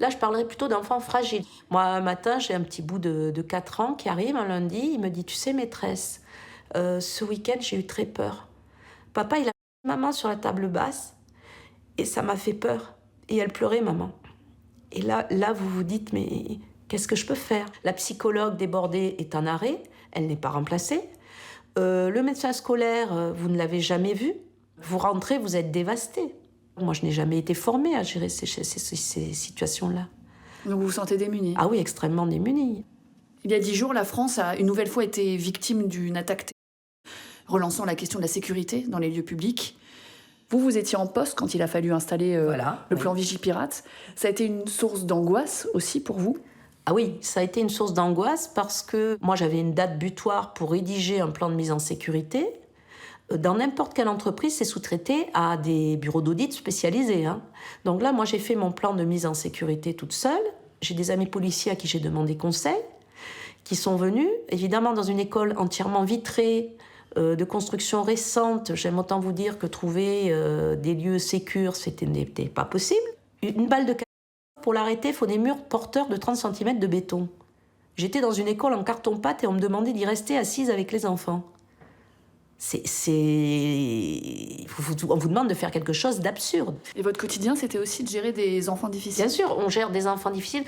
Là, je parlerais plutôt d'enfants fragiles. Moi, un matin, j'ai un petit bout de 4 ans qui arrive, un lundi, il me dit: «Tu sais maîtresse, ce week-end, j'ai eu très peur. Papa, il a mis maman sur la table basse et ça m'a fait peur et elle pleurait maman». Et là, vous vous dites: «Mais qu'est-ce que je peux faire?» La psychologue débordée est en arrêt, elle n'est pas remplacée. Le médecin scolaire, vous ne l'avez jamais vu. Vous rentrez, vous êtes dévasté. Moi, je n'ai jamais été formée à gérer ces situations-là. Donc vous vous sentez démunie. Ah oui, extrêmement démunie. Il y a 10 jours, la France a une nouvelle fois été victime d'une attaque relançant la question de la sécurité dans les lieux publics. Vous étiez en poste quand il a fallu installer Voilà, le oui. plan Vigipirate. Ça a été une source d'angoisse aussi pour vous? Ah oui, ça a été une source d'angoisse parce que moi, j'avais une date butoir pour rédiger un plan de mise en sécurité. Dans n'importe quelle entreprise, c'est sous-traité à des bureaux d'audit spécialisés, hein. Donc là, moi, j'ai fait mon plan de mise en sécurité toute seule. J'ai des amis policiers à qui j'ai demandé conseil, qui sont venus. Évidemment, dans une école entièrement vitrée, de construction récente, j'aime autant vous dire que trouver des lieux sécurs, n'était pas possible. Une balle de canon, pour l'arrêter, il faut des murs porteurs de 30 cm de béton. J'étais dans une école en carton-pâte et on me demandait d'y rester assise avec les enfants. On vous demande de faire quelque chose d'absurde. Et votre quotidien, c'était aussi de gérer des enfants difficiles? Bien sûr, on gère des enfants difficiles.